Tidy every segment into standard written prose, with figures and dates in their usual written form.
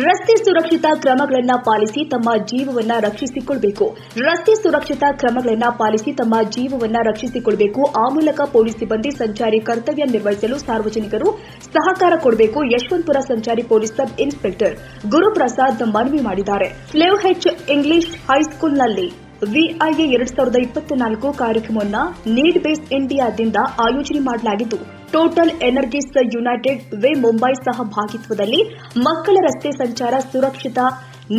ರಸ್ತೆ ಸುರಕ್ಷತಾ ಕ್ರಮಗಳನ್ನು ಪಾಲಿಸಿ ತಮ್ಮ ಜೀವವನ್ನ ರಕ್ಷಿಸಿಕೊಳ್ಳಬೇಕು. ರಸ್ತೆ ಸುರಕ್ಷತಾ ಕ್ರಮಗಳನ್ನು ಪಾಲಿಸಿ ತಮ್ಮ ಜೀವವನ್ನ ರಕ್ಷಿಸಿಕೊಳ್ಳಬೇಕು. ಆ ಮೂಲಕ ಪೊಲೀಸ್ ಸಿಬ್ಬಂದಿ ಸಂಚಾರಿ ಕರ್ತವ್ಯ ನಿರ್ವಹಿಸಲು ಸಾರ್ವಜನಿಕರು ಸಹಕಾರ ಕೊಡಬೇಕು. ಯಶವಂತಪುರ ಸಂಚಾರಿ ಪೊಲೀಸ್ ಸಬ್ ಇನ್ಸ್ಪೆಕ್ಟರ್ ಗುರುಪ್ರಸಾದ್ ಮನವಿ ಮಾಡಿದ್ದಾರೆ. ಫ್ಲೇವ್ ಹೆಚ್ ಇಂಗ್ಲಿಷ್ ಹೈಸ್ಕೂಲ್ನಲ್ಲಿ ವಿಐಎ 2024 ಕಾರ್ಯಕ್ರಮವನ್ನು ನೀಡ್ ಬೇಸ್ ಇಂಡಿಯಾದಿಂದ ಆಯೋಜನೆ ಮಾಡಲಾಗಿದ್ದು, total energies United way Mumbai ಸಹಭಾಗಿತ್ವದಲ್ಲಿ ಮಕ್ಕಳ ರಸ್ತೆ ಸಂಚಾರ ಸುರಕ್ಷತಾ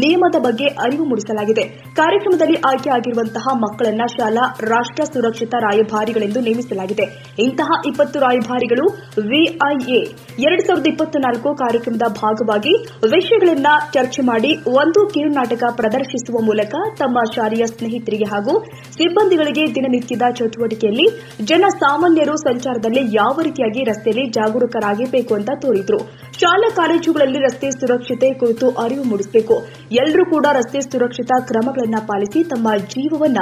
ನಿಯಮದ ಬಗ್ಗೆ ಅರಿವು ಮೂಡಿಸಲಾಗಿದೆ. ಕಾರ್ಯಕ್ರಮದಲ್ಲಿ ಆಯ್ಕೆಯಾಗಿರುವಂತಹ ಮಕ್ಕಳನ್ನ ಶಾಲಾ ರಾಷ್ಟ್ರ ಸುರಕ್ಷತಾ ರಾಯಭಾರಿಗಳೆಂದು ನೇಮಿಸಲಾಗಿದೆ. ಇಂತಹ 20 ರಾಯಭಾರಿಗಳು ವಿಐಎ 2024 ಕಾರ್ಯಕ್ರಮದ ಭಾಗವಾಗಿ ವಿಷಯಗಳನ್ನು ಚರ್ಚೆ ಮಾಡಿ ಒಂದು ಕಿರುನಾಟಕ ಪ್ರದರ್ಶಿಸುವ ಮೂಲಕ ತಮ್ಮ ಶಾಲೆಯ ಸ್ನೇಹಿತರಿಗೆ ಹಾಗೂ ಸಿಬ್ಬಂದಿಗಳಿಗೆ ದಿನನಿತ್ಯದ ಚಟುವಟಿಕೆಯಲ್ಲಿ ಜನಸಾಮಾನ್ಯರು ಸಂಚಾರದಲ್ಲಿ ಯಾವ ರೀತಿಯಾಗಿ ರಸ್ತೆಯಲ್ಲಿ ಜಾಗರೂಕರಾಗಿರಬೇಕು ಅಂತ ತೋರಿದ್ರು. ಶಾಲಾ ಕಾಲೇಜುಗಳಲ್ಲಿ ರಸ್ತೆ ಸುರಕ್ಷತೆ ಕುರಿತು ಅರಿವು ಮೂಡಿಸಬೇಕು. ಎಲ್ಲರೂ ಕೂಡ ರಸ್ತೆ ಸುರಕ್ಷತಾ ಕ್ರಮಗಳನ್ನು ಪಾಲಿಸಿ ತಮ್ಮ ಜೀವವನ್ನ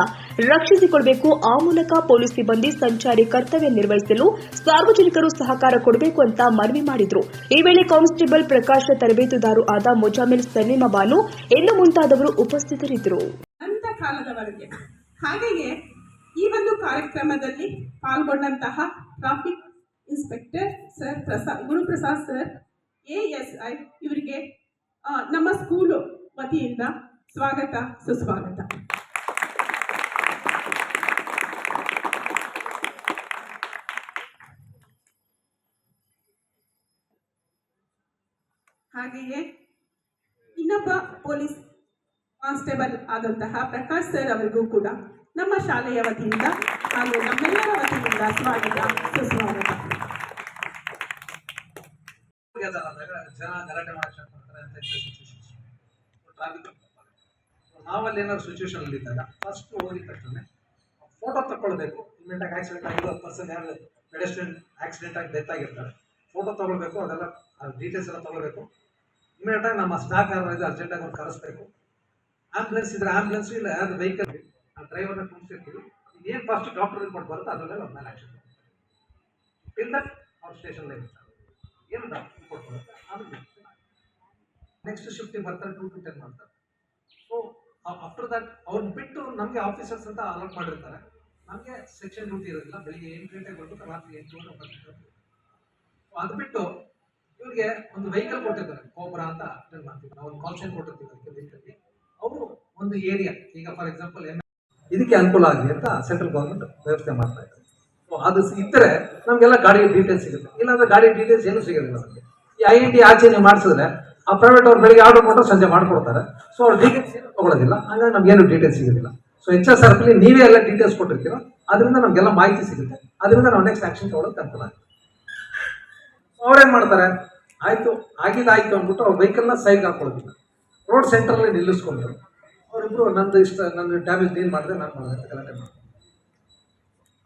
ರಕ್ಷಿಸಿಕೊಳ್ಳಬೇಕು. ಆ ಮೂಲಕ ಪೊಲೀಸ್ ಸಿಬ್ಬಂದಿ ಸಂಚಾರಿ ಕರ್ತವ್ಯ ನಿರ್ವಹಿಸಲು ಸಾರ್ವಜನಿಕರು ಸಹಕಾರ ಕೊಡಬೇಕು ಅಂತ ಮನವಿ ಮಾಡಿದ್ರು. ಈ ವೇಳೆ ಕಾನ್ಸ್ಟೇಬಲ್ ಪ್ರಕಾಶ್, ತರಬೇತುದಾರು ಆದ ಮುಜಾಮಿಲ್, ಸಲೀಮಾ ಬಾನು ಇನ್ನು ಮುಂತಾದವರು ಉಪಸ್ಥಿತರಿದ್ದರು. ಹಾಗೆಯೇ ಈ ಒಂದು ಕಾರ್ಯಕ್ರಮದಲ್ಲಿ ಪಾಲ್ಗೊಂಡಂತಹ traffic inspector sir Guruprasad sir ASI ಇವರಿಗೆ ನಮ್ಮ ಸ್ಕೂಲು ವತಿಯಿಂದ ಸ್ವಾಗತ ಸುಸ್ವಾಗತ. ಹಾಗೆಯೇ ಇನ್ನೊಬ್ಬ ಪೊಲೀಸ್ ಕಾನ್ಸ್ಟೇಬಲ್ ಆದಂತಹ ಪ್ರಕಾಶ್ ಸರ್ ಅವರಿಗೂ ಕೂಡ ನಮ್ಮ ಶಾಲೆಯ ವತಿಯಿಂದ ಹಾಗೂ ನಮ್ಮೆಲ್ಲರ ವತಿಯಿಂದ ಸ್ವಾಗತ ಸುಸ್ವಾಗತ. ಜನ ಗಲಾಟೆ ನಾವಲ್ಲಿ ಏನಾದ್ರು ಸಿಚುವೇಶನ್ ಅಲ್ಲಿ ಇದ್ದಾಗ ಫಸ್ಟ್ ಹೋಗಿದ ತಕ್ಷಣ ಫೋಟೋ ತಗೊಳ್ಬೇಕು. ಇಮಿಡಿಯೇಟ್ ಆಕ್ಸಿಡೆಂಟ್ ಆಗಿರೋ ಪರ್ಸನ್ ಯಾರು ಪೆಡೆಸ್ಟ್ರಿಯನ್ ಆಕ್ಸಿಡೆಂಟ್ ಆಗಿ ಡೆತ್ ಆಗಿರ್ತಾರೆ, ಫೋಟೋ ತಗೊಳ್ಬೇಕು. ಅದೆಲ್ಲ ಡೀಟೇಲ್ಸ್ ಎಲ್ಲ ತಗೊಳ್ಬೇಕು. ಇಮಿಡಿಯೇಟ್ ಆಗಿ ನಮ್ಮ ಸ್ಟಾಫ್ ಯಾರು ಇದೆ ಅರ್ಜೆಂಟ್ ಆಗಿ ಅವ್ರು ಕರೆಸ್ಬೇಕು. ಆಂಬುಲೆನ್ಸ್ ಇದ್ರೆ ಆಂಬುಲೆನ್ಸ್, ಇಲ್ಲ ಯಾವ್ದು ವೆಹಿಕಲ್ ಆ ಡ್ರೈವರ್ನ ಕೂರಿಸಿರ್ತೀವಿ. ಏನು ಫಸ್ಟ್ ಡಾಕ್ಟರ್ ರಿಪೋರ್ಟ್ ಬರುತ್ತೆ ಅದ್ರ ಮೇಲೆ ಅವ್ರ ಮೇಲೆ ಆಕ್ಷನ್ ಇಲ್ಲ ಅವ್ರ ಸ್ಟೇಷನ್ ಇರ್ತಾರೆ. ಏನು ಡಾಕ್ಟರ್ ರಿಪೋರ್ಟ್ ಬರುತ್ತೆ ಆಮೇಲೆ ನೆಕ್ಸ್ಟ್ ಶಿಫ್ಟಿಗೆ ಬರ್ತಾರೆ, 2 to 10 ಮಾಡ್ತಾರೆ. ಸೊ ಆಫ್ಟರ್ ದಟ್ ಅವ್ರನ್ನ ಬಿಟ್ಟು ನಮಗೆ ಆಫೀಸರ್ಸ್ ಅಂತ ಅಲಾಟ್ ಮಾಡಿರ್ತಾರೆ. ನಮಗೆ ಸೆಕ್ಷನ್ ಡ್ಯೂಟಿ ಇರೋದಿಲ್ಲ. ಬೆಳಿಗ್ಗೆ 8 ಗಂಟೆಗೆ ಬರ್ಬೇಕು, ರಾತ್ರಿ 8 ಗಂಟೆ. ಅದು ಬಿಟ್ಟು ಇವ್ರಿಗೆ ಒಂದು ವೆಹಿಕಲ್ ಕೊಟ್ಟಿರ್ತಾರೆ, ಕೋಬ್ರಾ ಅಂತ ಅಟೆಂಡ್ ಮಾಡ್ತೀವಿ ನಾವು. ಒಂದು ಕಾಲ್ಷನ್ ಕೊಟ್ಟಿರ್ತೀವಿ ವೆಹಿಕಲ್ಗೆ. ಅವರು ಒಂದು ಏರಿಯಾ, ಈಗ ಫಾರ್ ಎಕ್ಸಾಂಪಲ್ ಇದಕ್ಕೆ ಅನುಕೂಲ ಆಗಲಿ ಅಂತ ಸೆಂಟ್ರಲ್ ಗೌರ್ಮೆಂಟ್ ವ್ಯವಸ್ಥೆ ಮಾಡ್ತಾ ಇದ್ದಾರೆ. ಸೊ ಅದು ಇದ್ದರೆ ನಮಗೆಲ್ಲ ಗಾಡಿ ಡೀಟೇಲ್ಸ್ ಸಿಗುತ್ತೆ. ಇಲ್ಲಾಂದ್ರೆ ಗಾಡಿ ಡೀಟೇಲ್ಸ್ ಏನೂ ಸಿಗೋದಿಲ್ಲ ನಮಗೆ. ಈ IND ಆಚೆ ನೀವು ಮಾಡಿಸಿದ್ರೆ ಆ ಪ್ರೈವೇಟ್ ಅವ್ರು ಬೆಳಿಗ್ಗೆ ಆರ್ಡರ್ ಕೊಟ್ಟರೆ ಸಂಜೆ ಮಾಡ್ಕೊಡ್ತಾರೆ. ಸೊ ಅವ್ರು ಡೀಟೇಲ್ಸ್ ಏನು ತೊಗೊಳ್ಳೋದಿಲ್ಲ, ಹಂಗಾಗಿ ನಮ್ಗೇನು ಡೀಟೇಲ್ಸ್ ಸಿಗೋದಿಲ್ಲ. ಸೊ HSRP ನೀವೇ ಎಲ್ಲ ಡೀಟೇಲ್ಸ್ ಕೊಟ್ಟಿರ್ತೀರೋ ಅದರಿಂದ ನಮಗೆಲ್ಲ ಮಾಹಿತಿ ಸಿಗುತ್ತೆ. ಅದರಿಂದ ನಾವು ನೆಕ್ಸ್ಟ್ ಆಕ್ಷನ್ ತೊಗೊಳೋಕ್ಕೆ ಅನುಕೂಲ ಆಗುತ್ತೆ. ಅವ್ರೇನು ಮಾಡ್ತಾರೆ, ಆಯಿತು ಆಗಿದ್ದಾಯ್ತು ಅಂದ್ಬಿಟ್ಟು ಅವ್ರ ವೆಹಿಕಲ್ನ ಸೈಡ್ಗೆ ಹಾಕೊಳ್ಳೋದಿಲ್ಲ, ರೋಡ್ ಸೆಂಟ್ರಲ್ಲಿ ನಿಲ್ಲಿಸ್ಕೊಂಡ್ರು. ಅವರಿಬ್ರು ನನ್ನ ಡ್ಯಾಮೇಜ್ ಏನು ಮಾಡಿದೆ ನಾನು ಮಾಡಿದೆ ಅಂತ ಗಲಾಟೆ ಮಾಡ್ತಾರೆ.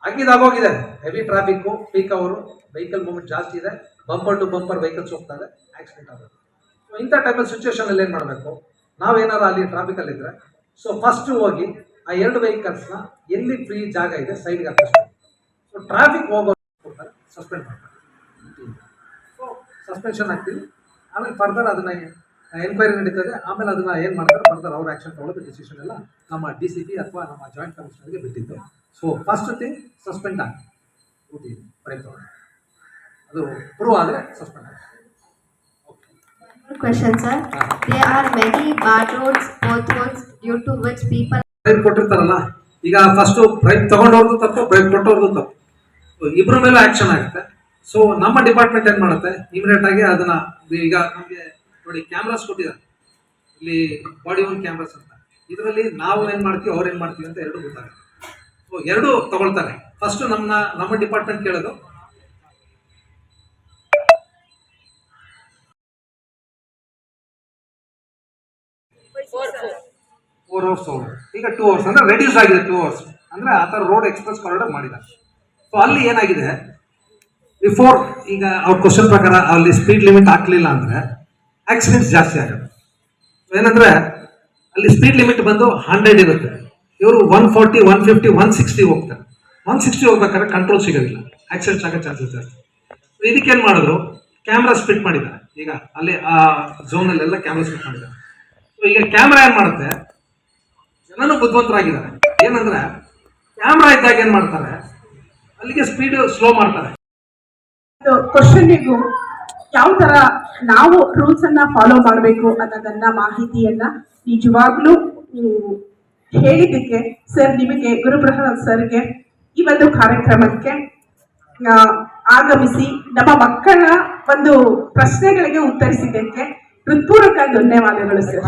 ಆಗಿದ್ದಾಗೋಗಿದೆ, ಹೆವಿ ಟ್ರಾಫಿಕ್ಕು, ಪೀಕ್ ಅವರು, ವೆಹಿಕಲ್ ಮೂವ್ಮೆಂಟ್ ಜಾಸ್ತಿ ಇದೆ, ಬಂಪರ್ ಟು ಬಂಪರ್ ವೆಹಿಕಲ್ಸ್ ಹೋಗ್ತಾರೆ, ಆಕ್ಸಿಡೆಂಟ್ ಆಗುತ್ತೆ. ಸೊ ಇಂಥ ಟೈಮಲ್ಲಿ ಸಿಚುವೇಶನಲ್ಲಿ ಏನು ಮಾಡಬೇಕು, ನಾವೇನಾದ್ರು ಅಲ್ಲಿ ಟ್ರಾಫಿಕಲ್ಲಿದ್ದರೆ ಸೊ ಫಸ್ಟ್ ಹೋಗಿ ಆ 2 ವೆಹಿಕಲ್ಸ್ನ ಎಲ್ಲಿ ಫ್ರೀ ಜಾಗ ಇದೆ ಸೈಡ್ಗೆ ಹಾಕಿಸ್ಬೇಕು. ಸೊ ಟ್ರಾಫಿಕ್ ಹೋಗೋ ಸಸ್ಪೆಂಡ್ ಮಾಡ್ತಾರೆ. ಸೊ ಸಸ್ಪೆನ್ಷನ್ ಹಾಕ್ತೀವಿ. ಆಮೇಲೆ ಫರ್ದರ್ ಅದನ್ನ ಎನ್ಕ್ವೈರಿ ನಡೀತದೆ. ಆಮೇಲೆ ಅದನ್ನ ಏನು ಮಾಡ್ತಾರೆ, ಫರ್ದರ್ ಅವ್ರ ಆ್ಯಕ್ಷನ್ ತೊಗೊಳ್ಳೋದು ಡಿಸಿಷನ್ ಎಲ್ಲ ನಮ್ಮ DCP ಅಥವಾ ನಮ್ಮ ಜಾಯಿಂಟ್ ಕಮಿಷನರ್ಗೆ ಬಿಟ್ಟಿದ್ದು. ಸೊ ಫಸ್ಟ್ ಥಿಂಗ್ ಸಸ್ಪೆಂಡ್ ಆಗಿ ಡ್ಯೂಟಿ ಬ್ರೇಕ್ ತೊಗೊಳ್ಳಿ, ಅದು ಪ್ರೂವ್ ಆದರೆ ಸಸ್ಪೆಂಡ್ ಆಗಿ. Question, sir. There are many bad roads, potholes, due to which people ಕೊಟ್ಟಿರ್ತಾರಲ್ಲ. ಈಗ ಫಸ್ಟು ಬ್ರೇಕ್ ತಗೊಂಡವ್ರದ್ದು ತಪ್ಪು, ಬ್ರೇಕ್ ಕೊಟ್ಟವ್ರದ್ದು ತಪ್ಪು, ಇಬ್ಬರ ಮೇಲೂ ಆ್ಯಕ್ಷನ್ ಆಗುತ್ತೆ. ಸೊ ನಮ್ಮ ಡಿಪಾರ್ಟ್ಮೆಂಟ್ ಏನು ಮಾಡುತ್ತೆ, ಇಮಿಡಿಯೇಟ್ ಆಗಿ ಅದನ್ನ, ಈಗ ನಮಗೆ ನೋಡಿ ಕ್ಯಾಮ್ರಾಸ್ ಕೊಟ್ಟಿದ್ದಾರೆ ಇಲ್ಲಿ, ಬಾಡಿ ಓನ್ ಕ್ಯಾಮ್ರಾಸ್ ಅಂತ. ಇದರಲ್ಲಿ ನಾವು ಏನು ಮಾಡ್ತೀವಿ, ಅವ್ರು ಏನು ಮಾಡ್ತೀವಿ ಅಂತ ಎರಡು ಗೊತ್ತಾಗುತ್ತೆ. ಸೊ ಎರಡು ತಗೊಳ್ತಾರೆ. ಫಸ್ಟು ನಮ್ಮ ಡಿಪಾರ್ಟ್ಮೆಂಟ್ ಕೇಳೋದು, ಫೋರ್ ಅವರ್ಸ್ ತಗೊಳ್ಳೋದು. ಈಗ 2 hours ಅಂದರೆ ರೆಡ್ಯೂಸ್ ಆಗಿದೆ. 2 hours ಅಂದರೆ ಆ ಥರ ರೋಡ್ ಎಕ್ಸ್ಪ್ರೆಸ್ ಕಾರಿಡಾರ್ ಮಾಡಿದ್ದಾರೆ. ಸೊ ಅಲ್ಲಿ ಏನಾಗಿದೆ, ಬಿಫೋರ್ ಈಗ ಅವ್ರ ಕ್ವಶನ್ ಪ್ರಕಾರ ಅಲ್ಲಿ ಸ್ಪೀಡ್ ಲಿಮಿಟ್ ಹಾಕಲಿಲ್ಲ ಅಂದರೆ ಆಕ್ಸಿಡೆಂಟ್ಸ್ ಜಾಸ್ತಿ ಆಗುತ್ತೆ. ಏನಂದರೆ ಅಲ್ಲಿ ಸ್ಪೀಡ್ ಲಿಮಿಟ್ ಬಂದು 100 ಇರುತ್ತೆ, ಇವರು 140, 150, 160 ಹೋಗ್ತಾರೆ. 160 ಹೋಗ್ಬೇಕಾದ್ರೆ ಕಂಟ್ರೋಲ್ ಸಿಗೋದಿಲ್ಲ, ಆಕ್ಸಿಡೆಂಟ್ಸ್ ಆಗೋ ಚಾನ್ಸಸ್ ಜಾಸ್ತಿ. ಇದಕ್ಕೇನು ಮಾಡಿದ್ರು, ಕ್ಯಾಮ್ರಾಸ್ ಫಿಟ್ ಮಾಡಿದ್ದಾರೆ. ಈಗ ಅಲ್ಲಿ ಆ ಝೋನಲ್ಲೆಲ್ಲ ಕ್ಯಾಮ್ರಾ ಸೆಟ್ ಮಾಡಿದ್ದಾರೆ. ಸೊ ಈಗ ಕ್ಯಾಮ್ರಾ ಏನ್ ಮಾಡುತ್ತೆ, ಜನನು ಬುದ್ಧಿವಂತರಾಗಿದ್ದಾರೆ. ಏನಂದ್ರೆ ಕ್ಯಾಮ್ರಾ ಇದ್ದಾಗ ಏನ್ ಮಾಡ್ತಾರೆ, ಅಲ್ಲಿಗೆ ಸ್ಪೀಡ್ ಸ್ಲೋ ಮಾಡ್ತಾರೆ. ಕ್ವಶನ್ನಿಗೂ ಯಾವ ತರ ನಾವು ರೂಲ್ಸ್ ಅನ್ನ ಫಾಲೋ ಮಾಡಬೇಕು ಅನ್ನೋದನ್ನ ಮಾಹಿತಿಯನ್ನ ನಿಜವಾಗ್ಲೂ ಹೇಳಿದ್ದಕ್ಕೆ ಸರ್, ನಿಮಗೆ ಗುರುಪ್ರಸಾದ್ ಸರ್ಗೆ ಈ ಒಂದು ಕಾರ್ಯಕ್ರಮಕ್ಕೆ ಆಗಮಿಸಿ ನಮ್ಮ ಮಕ್ಕಳ ಒಂದು ಪ್ರಶ್ನೆಗಳಿಗೆ ಉತ್ತರಿಸಿದ್ದಕ್ಕೆ ಹೃತ್ಪೂರ್ವಕ ಧನ್ಯವಾದಗಳು ಸರ್.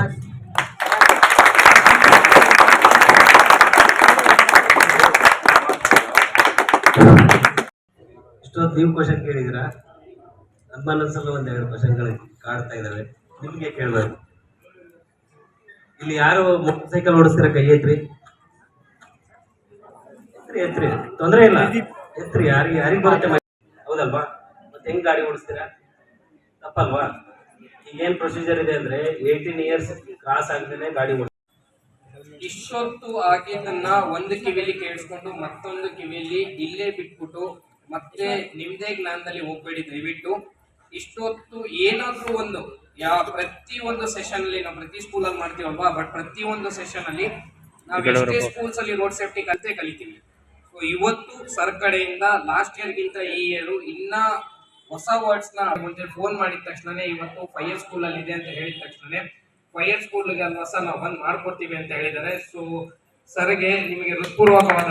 ಇಷ್ಟೊಂದು ನೀವು ಕ್ವಶನ್ ಕೇಳಿದಿರ, ನಮ್ಮ ಮನಸ್ಸಲ್ಲೂ ಒಂದೆರಡು ಕ್ವಶನ್ಗಳು ಕಾಡ್ತಾ ಇದಾವೆ, ನಿಮ್ಗೆ ಕೇಳಬೇಕು. ಇಲ್ಲಿ ಯಾರು ಮೋಟರ್ ಸೈಕಲ್ ಓಡಿಸ್ತೀರ? ಕೈ ಎತ್ರಿ, ಎತ್ರಿ, ತೊಂದರೆ ಇಲ್ಲ, ಎತ್ರಿ. ಯಾರಿಗೆ ಬರುತ್ತೆ? ಹೌದಲ್ವಾ? ಮತ್ತೆ ಹೆಂಗ್ ಗಾಡಿ ಓಡಿಸ್ತೀರಾ? ತಪ್ಪಲ್ವಾ? ಈಗೇನ್ ಪ್ರೊಸೀಜರ್ ಇದೆ ಅಂದ್ರೆ 18 ಇಯರ್ಸ್ ಕ್ರಾಸ್ ಆಗ್ದೇನೆ ಗಾಡಿ ಓಡಿಸ್ತೀರಾ. ಇಷ್ಟೊತ್ತು ಆಗಿದ್ದನ್ನ ಒಂದು ಕಿವಿಲಿ ಕೇಳಿಸ್ಕೊಂಡು ಮತ್ತೊಂದು ಕಿವಿಲಿ ಇಲ್ಲೇ ಬಿಟ್ಬಿಟ್ಟು ಮತ್ತೆ ನಿಮ್ದೇ ಜ್ಞಾನದಲ್ಲಿ ಹೋಗ್ಬೇಡಿ ದಯವಿಟ್ಟು. ಇಷ್ಟೊತ್ತು ಏನಾದ್ರೂ ಒಂದು ಪ್ರತಿ ಒಂದು ಸೆಷನ್ ಅಲ್ಲಿ ನಾವು ಪ್ರತಿ ಸ್ಕೂಲಲ್ಲಿ ಮಾಡ್ತೀವಲ್ವಾ, ಬಟ್ ಪ್ರತಿ ಒಂದು ಸೆಷನ್ ಅಲ್ಲಿ ನಾವು ಎಷ್ಟೇ ಸ್ಕೂಲ್ಸ್ ಅಲ್ಲಿ ರೋಡ್ ಸೇಫ್ಟಿ ಕಲಿತೀವಿ. ಸೊ ಇವತ್ತು ಸರ್ ಕಡೆಯಿಂದ ಲಾಸ್ಟ್ ಇಯರ್ಗಿಂತ ಈ ಇಯರ್ ಇನ್ನ ಹೊಸ ವರ್ಡ್ಸ್ ನ ಮುಂಚೆ ಫೋನ್ ಮಾಡಿದ ತಕ್ಷಣನೇ ಇವತ್ತು ಫೈರ್ ಸ್ಕೂಲ್ ಅಲ್ಲಿ ಇದೆ ಅಂತ ಹೇಳಿದ ತಕ್ಷಣನೇ ಫೈರ್ ಸ್ಕೂಲ್ಗೆ ಅಲ್ವಾ ಸರ್ ನಾವು ಬಂದ್ ಮಾಡ್ಕೊಡ್ತೀವಿ ಅಂತ ಹೇಳಿದ್ದಾರೆ. ಸೊ ಸರ್ಗೆ ನಿಮಗೆ ಹೃತ್ಪೂರ್ವಕವಾದ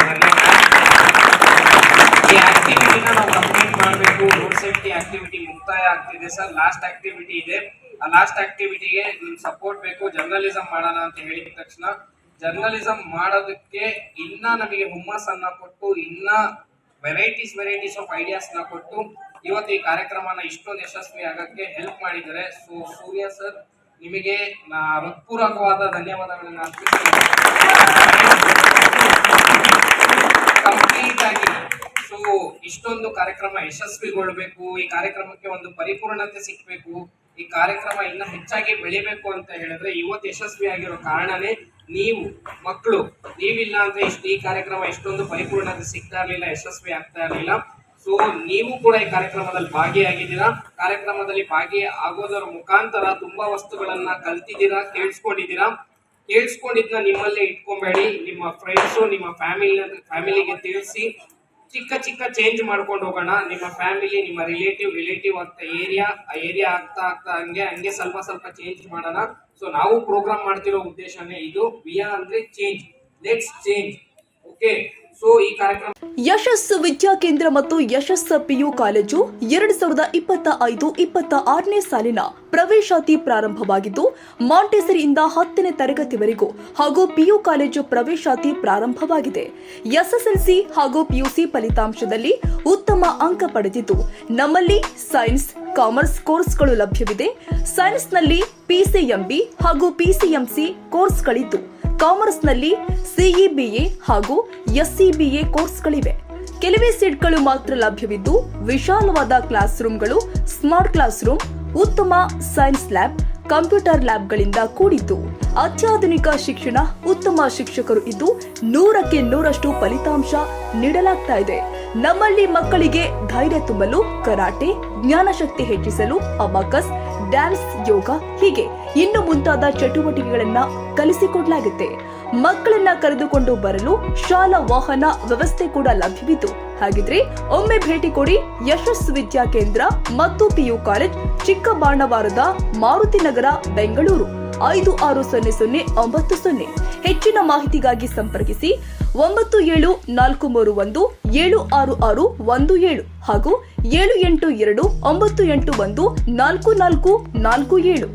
ಈ ಆಕ್ಟಿವಿಟಿನ ನಾವು ಕಂಪ್ಲೀಟ್ ಮಾಡಬೇಕು. ರೋಡ್ ಸೇಫ್ಟಿ ಆಕ್ಟಿವಿಟಿ ಮುಕ್ತಾಯ ಆಗ್ತಿದೆ ಸರ್, ಲಾಸ್ಟ್ ಆಕ್ಟಿವಿಟಿ ಇದೆ. ಆ ಲಾಸ್ಟ್ ಆಕ್ಟಿವಿಟಿಗೆ ನಿಮ್ ಸಪೋರ್ಟ್ ಬೇಕು. ಜರ್ನಲಿಸಂ ಮಾಡೋಣ ಅಂತ ಹೇಳಿದ ತಕ್ಷಣ ಜರ್ನಲಿಸಂ ಮಾಡೋದಕ್ಕೆ ಇನ್ನ ನಮಗೆ ಹುಮ್ಮಸ್ಸನ್ನ ಕೊಟ್ಟು ಇನ್ನ ವೆರೈಟೀಸ್ ಆಫ್ ಐಡಿಯಾಸ್ ನ ಕೊಟ್ಟು ಇವತ್ತು ಈ ಕಾರ್ಯಕ್ರಮನ ಇಷ್ಟೊಂದು ಯಶಸ್ವಿ ಆಗಕ್ಕೆ ಹೆಲ್ಪ್ ಮಾಡಿದ್ದಾರೆ. ಸೊ ಸೂರ್ಯ ಸರ್, ನಿಮಗೆ ಹೃತ್ಪೂರ್ವಕವಾದ ಧನ್ಯವಾದಗಳನ್ನ ಅರ್ಪಿಸ್ತೀನಿ. ಕಂಪ್ಲೀಟ್ ಆಗಿ ಸೊ ಇಷ್ಟೊಂದು ಕಾರ್ಯಕ್ರಮ ಯಶಸ್ವಿಗೊಳ್ಬೇಕು, ಈ ಕಾರ್ಯಕ್ರಮಕ್ಕೆ ಒಂದು ಪರಿಪೂರ್ಣತೆ ಸಿಕ್ಬೇಕು, ಈ ಕಾರ್ಯಕ್ರಮ ಇನ್ನ ಹೆಚ್ಚಾಗಿ ಬೆಳಿಬೇಕು ಅಂತ ಹೇಳಿದ್ರೆ ಇವತ್ತು ಯಶಸ್ವಿ ಆಗಿರೋ ಕಾರಣನೇ ನೀವು ಮಕ್ಕಳು. ನೀವಿಲ್ಲ ಅಂದ್ರೆ ಈ ಕಾರ್ಯಕ್ರಮ ಇಷ್ಟೊಂದು ಪರಿಪೂರ್ಣತೆ ಸಿಗ್ತಾ ಇರ್ಲಿಲ್ಲ, ಯಶಸ್ವಿ ಆಗ್ತಾ ಇರ್ಲಿಲ್ಲ. ಸೊ ನೀವು ಕೂಡ ಈ ಕಾರ್ಯಕ್ರಮದಲ್ಲಿ ಭಾಗಿಯಾಗಿದ್ದೀರಾ. ಕಾರ್ಯಕ್ರಮದಲ್ಲಿ ಭಾಗಿ ಆಗೋದರ ಮುಖಾಂತರ ತುಂಬಾ ವಸ್ತುಗಳನ್ನ ಕಲ್ತಿದ್ದೀರಾ, ಕೇಳಿಸ್ಕೊಂಡಿದ್ನ ನಿಮ್ಮಲ್ಲೇ ಇಟ್ಕೊಂಬೇಡಿ. ನಿಮ್ಮ ಫ್ರೆಂಡ್ಸು, ನಿಮ್ಮ ಫ್ಯಾಮಿಲಿಗೆ ತಿಳಿಸಿ ಚಿಕ್ಕ ಚೇಂಜ್ ಮಾಡ್ಕೊಂಡು ಹೋಗೋಣ. ನಿಮ್ಮ ಫ್ಯಾಮಿಲಿ, ನಿಮ್ಮ ರಿಲೇಟಿವ್ ಆಗ್ತಾ ಏರಿಯಾ ಆಗ್ತಾ ಹಂಗೆ ಸ್ವಲ್ಪ ಚೇಂಜ್ ಮಾಡೋಣ. ಸೊ ನಾವು ಪ್ರೋಗ್ರಾಮ್ ಮಾಡ್ತಿರೋ ಉದ್ದೇಶನೇ ಇದು. ವಿಯಾ ಅಂದ್ರೆ change, let's change. Okay, so ಈ ಕಾರ್ಯಕ್ರಮ ಯಶಸ್ಸು ವಿದ್ಯಾಕೇಂದ್ರ ಮತ್ತು ಯಶಸ್ಸು ಪಿಯು ಕಾಲೇಜು 2025-26ನೇ ಸಾಲಿನ ಪ್ರವೇಶಾತಿ ಪ್ರಾರಂಭವಾಗಿದ್ದು, ಮಾಂಟೆಸರಿಯಿಂದ 10ನೇ ತರಗತಿವರೆಗೂ ಹಾಗೂ ಪಿಯು ಕಾಲೇಜು ಪ್ರವೇಶಾತಿ ಪ್ರಾರಂಭವಾಗಿದೆ. ಎಸ್ಎಸ್ಎಲ್ಸಿ ಹಾಗೂ ಪಿಯುಸಿ ಫಲಿತಾಂಶದಲ್ಲಿ ಉತ್ತಮ ಅಂಕ ಪಡೆದಿದ್ದು, ನಮ್ಮಲ್ಲಿ ಸೈನ್ಸ್, ಕಾಮರ್ಸ್ ಕೋರ್ಸ್ಗಳು ಲಭ್ಯವಿದೆ. ಸೈನ್ಸ್ನಲ್ಲಿ ಪಿಸಿಎಂಬಿ ಹಾಗೂ ಪಿಸಿಎಂಸಿ ಕೋರ್ಸ್ಗಳಿದ್ದು, ಕಾಮರ್ಸ್ನಲ್ಲಿ ಸಿಇಬಿಎ ಹಾಗೂ ಎಸ್ಸಿಬಿಎ ಕೋರ್ಸ್ಗಳಿವೆ. ಕೆಲವೇ ಸೀಟ್ಗಳು ಮಾತ್ರ ಲಭ್ಯವಿದ್ದು, ವಿಶಾಲವಾದ ಕ್ಲಾಸ್ ರೂಮ್ಗಳು, ಸ್ಮಾರ್ಟ್ ಕ್ಲಾಸ್ ರೂಮ್, ಉತ್ತಮ ಸೈನ್ಸ್ ಲ್ಯಾಬ್, ಕಂಪ್ಯೂಟರ್ ಲ್ಯಾಬ್ಗಳಿಂದ ಕೂಡಿದ್ದು, ಅತ್ಯಾಧುನಿಕ ಶಿಕ್ಷಣ, ಉತ್ತಮ ಶಿಕ್ಷಕರು ಇದ್ದು 100ಕ್ಕೆ 100ರಷ್ಟು ಫಲಿತಾಂಶ ನೀಡಲಾಗ್ತಾ ಇದೆ. ನಮ್ಮಲ್ಲಿ ಮಕ್ಕಳಿಗೆ ಧೈರ್ಯ ತುಂಬಲು ಕರಾಟೆ, ಜ್ಞಾನಶಕ್ತಿ ಹೆಚ್ಚಿಸಲು ಅಬಾಕಸ್, ಡ್ಯಾನ್ಸ್, ಯೋಗ ಹೀಗೆ ಇನ್ನು ಮುಂತಾದ ಚಟುವಟಿಕೆಗಳನ್ನ ಕಲಿಸಿಕೊಡಲಾಗುತ್ತೆ. ಮಕ್ಕಳನ್ನ ಕರೆದುಕೊಂಡು ಬರಲು ಶಾಲಾ ವಾಹನ ವ್ಯವಸ್ಥೆ ಕೂಡ ಲಭ್ಯವಿದ್ದು, ಹಾಗಿದ್ರೆ ಒಮ್ಮೆ ಭೇಟಿ ಕೊಡಿ. ಯಶಸ್ಸು ವಿದ್ಯಾಕೇಂದ್ರ ಮತ್ತು ಪಿಯು ಕಾಲೇಜ್, ಚಿಕ್ಕಬಾಣವಾರದ, ಮಾರುತಿ ನಗರ, ಬೆಂಗಳೂರು 560090. ಹೆಚ್ಚಿನ ಮಾಹಿತಿಗಾಗಿ ಸಂಪರ್ಕಿಸಿ 9743176617 ಹಾಗೂ 7829814447.